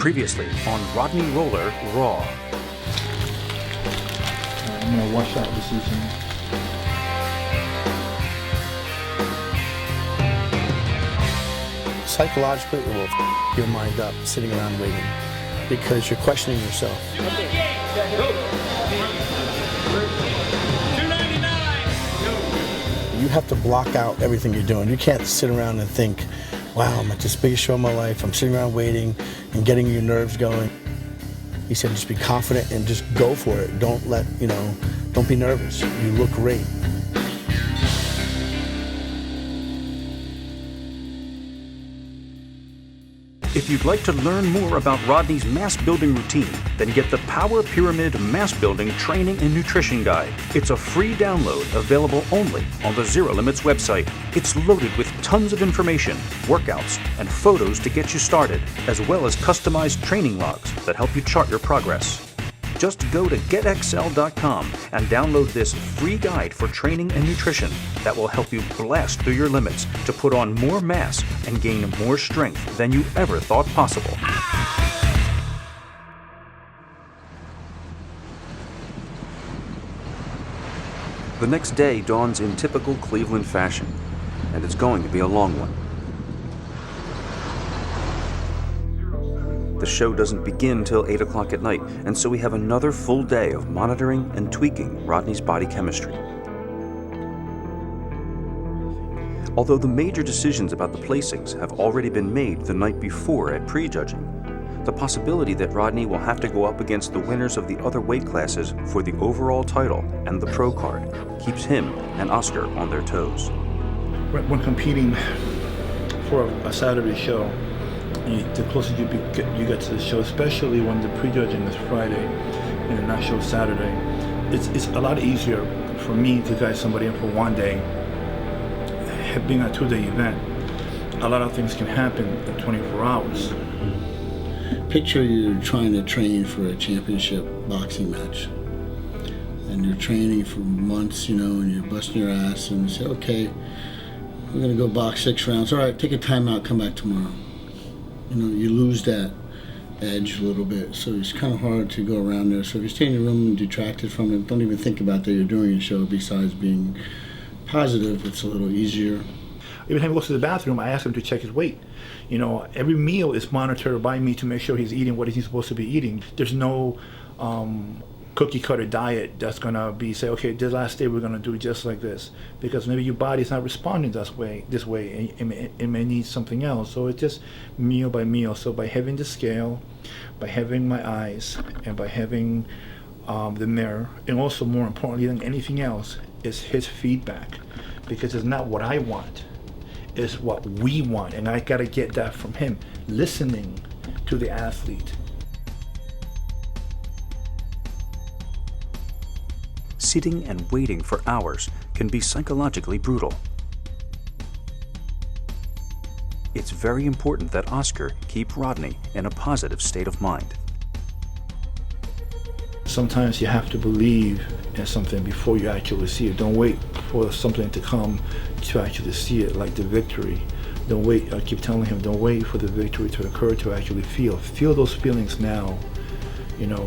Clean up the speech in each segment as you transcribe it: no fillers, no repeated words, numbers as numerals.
Previously on Rodney Roller Raw. I'm going to wash out this season. Psychologically, it will f your mind up sitting around waiting because you're questioning yourself. You have to block out everything you're doing. You can't sit around and think, wow, I'm at this biggest show of my life. I'm sitting around waiting and getting your nerves going. He said, just be confident and just go for it. Don't be nervous. You look great. If you'd like to learn more about Rodney's mass building routine, then get the Power Pyramid Mass Building Training and Nutrition Guide. It's a free download available only on the Zero Limits website. It's loaded with tons of information, workouts, and photos to get you started, as well as customized training logs that help you chart your progress. Just go to getxl.com and download this free guide for training and nutrition that will help you blast through your limits to put on more mass and gain more strength than you ever thought possible. The next day dawns in typical Cleveland fashion, and it's going to be a long one. The show doesn't begin till 8 o'clock at night, and so we have another full day of monitoring and tweaking Rodney's body chemistry. Although the major decisions about the placings have already been made the night before at prejudging, the possibility that Rodney will have to go up against the winners of the other weight classes for the overall title and the pro card keeps him and Oscar on their toes. When competing for a Saturday show, the closer you get to the show, especially when the prejudging is Friday and the night show is Saturday, it's a lot easier for me to guide somebody in for one day. Being a 2-day event, a lot of things can happen in 24 hours. Picture you're trying to train for a championship boxing match. And you're training for months, and you're busting your ass, and you say, okay, we're gonna go box 6 rounds. All right, take a timeout, come back tomorrow. You lose that edge a little bit, so it's kind of hard to go around there. So if you stay in your room and detracted from it, don't even think about that you're doing a show besides being positive. It's a little easier. Every time he goes to the bathroom, I ask him to check his weight. Every meal is monitored by me to make sure he's eating what he's supposed to be eating. There's no cookie cutter diet that's gonna be say, okay, this last day we're gonna do just like this, because maybe your body's not responding this way, and it may need something else. So it's just meal by meal. So by having the scale, by having my eyes, and by having the mirror, and also more importantly than anything else is his feedback, because it's not what I want, it's what we want, and I gotta get that from him, listening to the athlete. Sitting and waiting for hours can be psychologically brutal. It's very important that Oscar keep Rodney in a positive state of mind. Sometimes you have to believe in something before you actually see it. Don't wait for something to come to actually see it, like the victory. Don't wait, I keep telling him, don't wait for the victory to occur to actually feel. Feel those feelings now.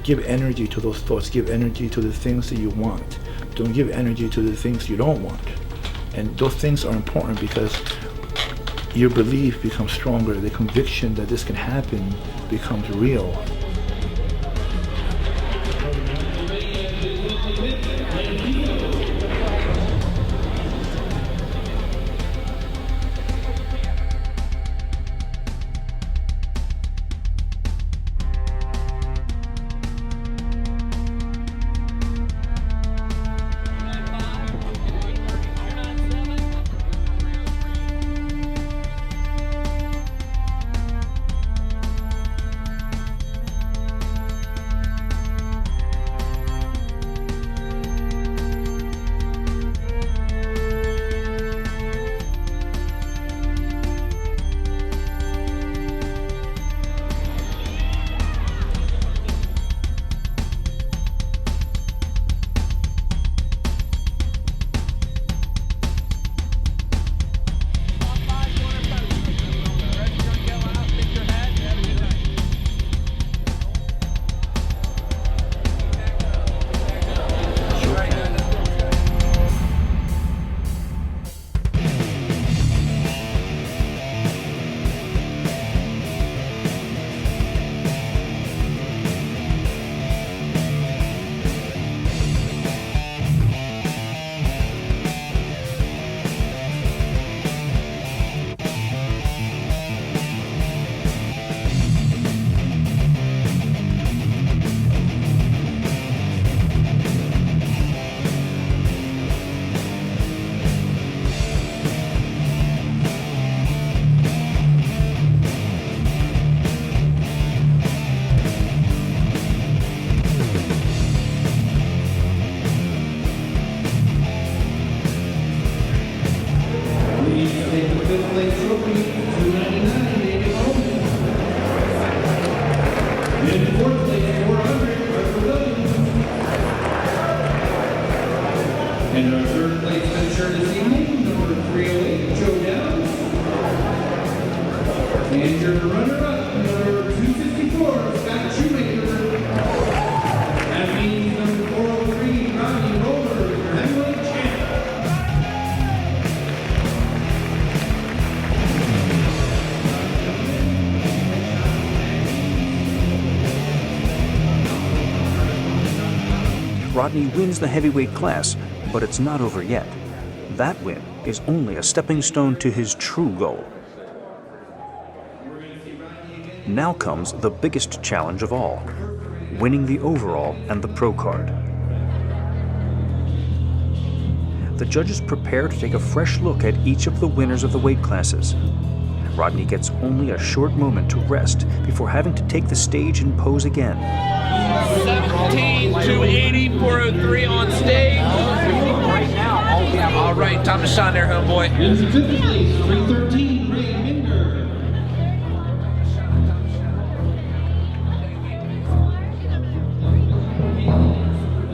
Give energy to those thoughts, give energy to the things that you want. Don't give energy to the things you don't want. And those things are important because your belief becomes stronger, the conviction that this can happen becomes real. And your runner-up, number 254, Scott Shoemaker. That means number 403, Rodney Roller, your heavyweight champ. Rodney wins the heavyweight class, but it's not over yet. That win is only a stepping stone to his true goal. Now comes the biggest challenge of all, winning the overall and the pro card. The judges prepare to take a fresh look at each of the winners of the weight classes. Rodney gets only a short moment to rest before having to take the stage and pose again. 17 to 80, 403 on stage. Right now. All right, time to shine there, homeboy. And the fifth place, 313, Ray Minder.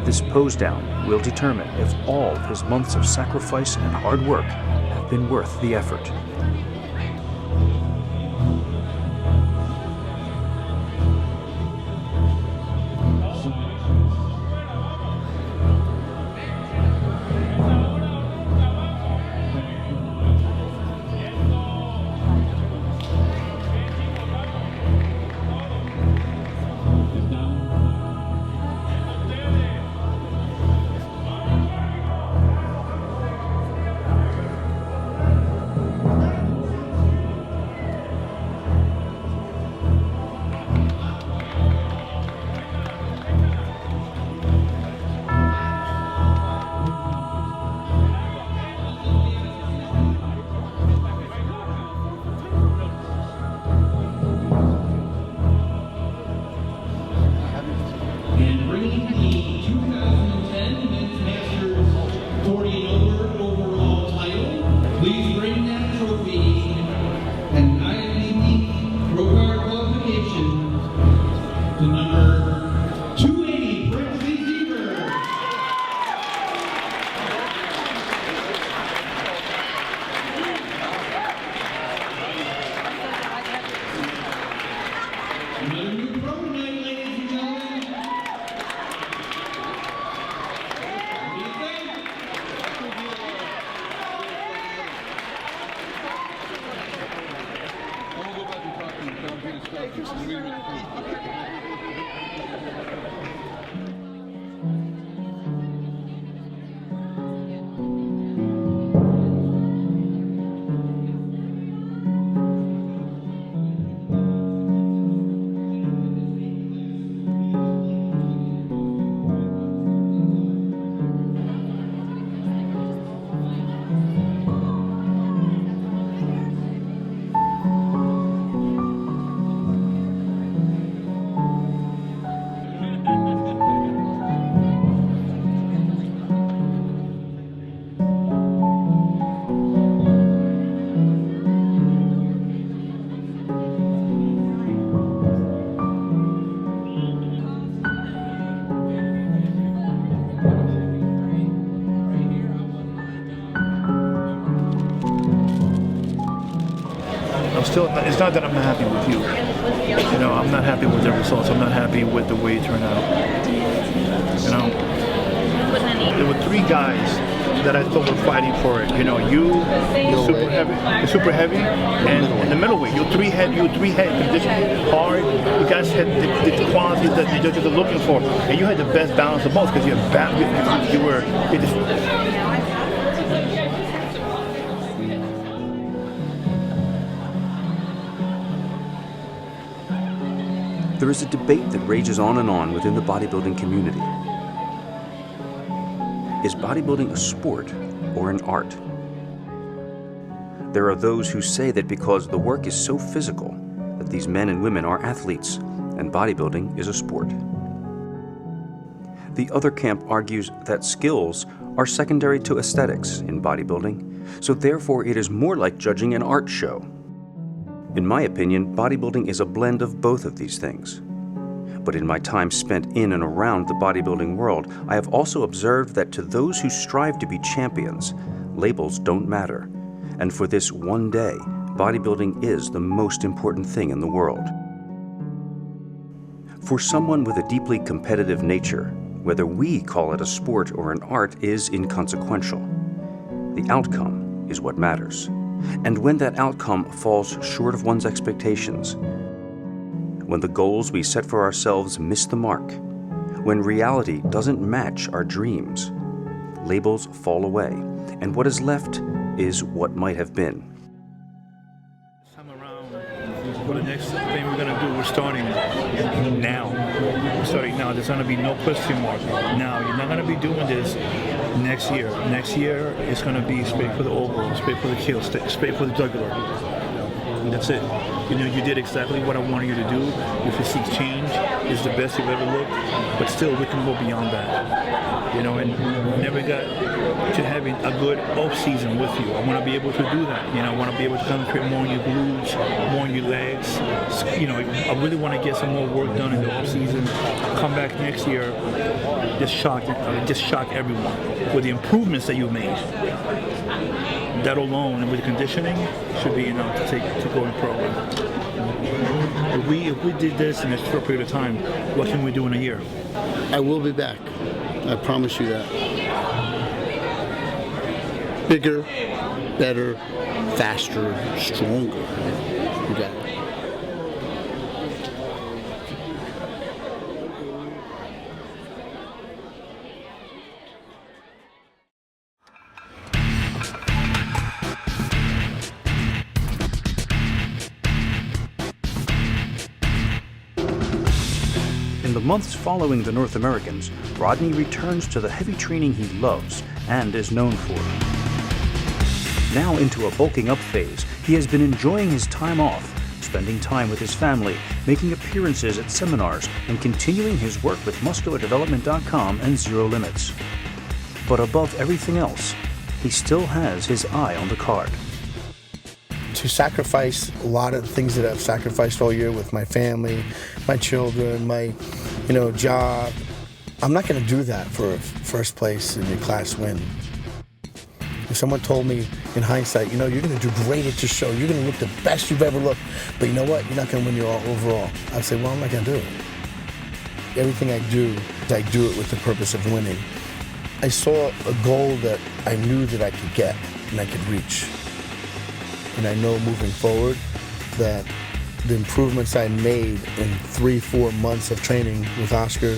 This pose down will determine if all of his months of sacrifice and hard work have been worth the effort. And bringing the 2010 Men's Masters 40 and over overall title, please bring that trophy and IMDb Pro Card qualification to number 280, Brinsley Zieber. Another new pro tonight, ladies and gentlemen. What do you think? It's not that I'm not happy with you. You know, I'm not happy with the results. I'm not happy with the way it turned out. You know, there were three guys that I thought were fighting for it. You know, the super heavy, and the middleweight. You three head conditioned, hard. You guys had the qualities that the judges are looking for, and you had the best balance of both because you were. There is a debate that rages on and on within the bodybuilding community. Is bodybuilding a sport or an art? There are those who say that because the work is so physical, that these men and women are athletes, and bodybuilding is a sport. The other camp argues that skills are secondary to aesthetics in bodybuilding, so therefore it is more like judging an art show. In my opinion, bodybuilding is a blend of both of these things. But in my time spent in and around the bodybuilding world, I have also observed that to those who strive to be champions, labels don't matter. And for this one day, bodybuilding is the most important thing in the world. For someone with a deeply competitive nature, whether we call it a sport or an art is inconsequential. The outcome is what matters. And when that outcome falls short of one's expectations, when the goals we set for ourselves miss the mark, when reality doesn't match our dreams, labels fall away, and what is left is what might have been. Time around, for the next thing we're going to do, we're starting now. There's going to be no question mark. Now, you're not going to be doing this next year. Next year, it's going to be straight for the oval, straight for the kill, straight for the jugular. And that's it. You did exactly what I wanted you to do. Your physique change is the best you've ever looked, but still we can go beyond that. And never got to having a good off season with you. I want to be able to do that. I want to be able to concentrate more on your glutes, more on your legs. I really want to get some more work done in the off season. Come back next year, just shock everyone with the improvements that you made. That alone, and with conditioning, should be enough to go in the program. If we did this in a short period of time, what can we do in a year? I will be back. I promise you that. Bigger, better, faster, stronger. You got it. In the months following the North Americans, Rodney returns to the heavy training he loves and is known for. Now into a bulking up phase, he has been enjoying his time off, spending time with his family, making appearances at seminars, and continuing his work with musculardevelopment.com and Zero Limits. But above everything else, he still has his eye on the card. To sacrifice a lot of things that I've sacrificed all year with my family, my children, my job. I'm not going to do that for a first place in your class win. If someone told me in hindsight, you're going to do great at your show, you're going to look the best you've ever looked, but you know what, you're not going to win your overall, I'd say, well, I'm not going to do it. Everything I do it with the purpose of winning. I saw a goal that I knew that I could get and I could reach. And I know moving forward that the improvements I made in 3-4 months of training with Oscar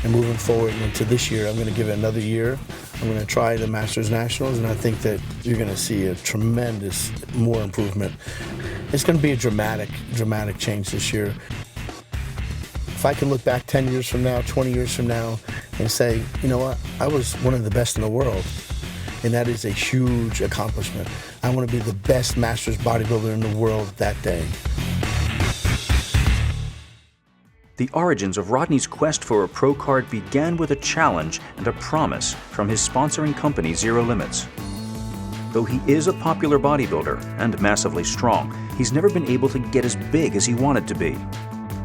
and moving forward into this year, I'm going to give it another year. I'm going to try the Masters Nationals, and I think that you're going to see a tremendous more improvement. It's going to be a dramatic change this year. If I can look back 10 years from now, 20 years from now, and say, you know what, I was one of the best in the world. And that is a huge accomplishment. I want to be the best Masters bodybuilder in the world that day. The origins of Rodney's quest for a pro card began with a challenge and a promise from his sponsoring company, Zero Limits. Though he is a popular bodybuilder and massively strong, he's never been able to get as big as he wanted to be.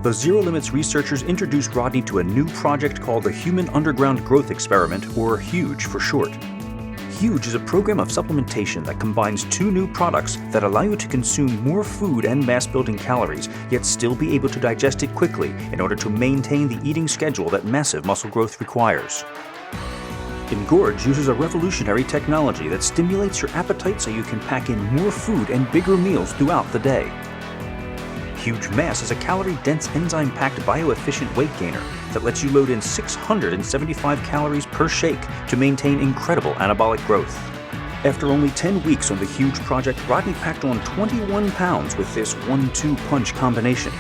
The Zero Limits researchers introduced Rodney to a new project called the Human Underground Growth Experiment, or HUGE for short. HUGE is a program of supplementation that combines two new products that allow you to consume more food and mass-building calories, yet still be able to digest it quickly in order to maintain the eating schedule that massive muscle growth requires. Engorge uses a revolutionary technology that stimulates your appetite so you can pack in more food and bigger meals throughout the day. Huge Mass is a calorie-dense, enzyme-packed, bioefficient weight gainer that lets you load in 675 calories per shake to maintain incredible anabolic growth. After only 10 weeks on the HUGE project, Rodney packed on 21 pounds with this 1-2 punch combination.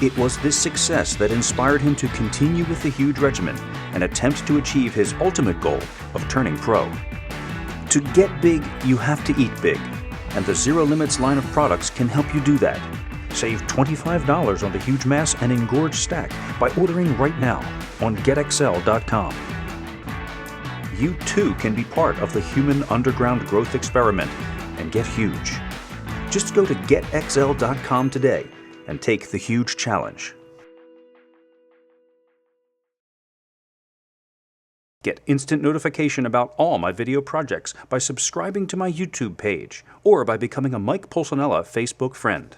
It was this success that inspired him to continue with the HUGE regimen and attempt to achieve his ultimate goal of turning pro. To get big, you have to eat big, and the Zero Limits line of products can help you do that. Save $25 on the HUGE Mass and Engorge stack by ordering right now on getxl.com. You too can be part of the Human Underground Growth Experiment and get huge. Just go to getxl.com today and take the HUGE challenge. Get instant notification about all my video projects by subscribing to my YouTube page or by becoming a Mike Pulcinella Facebook friend.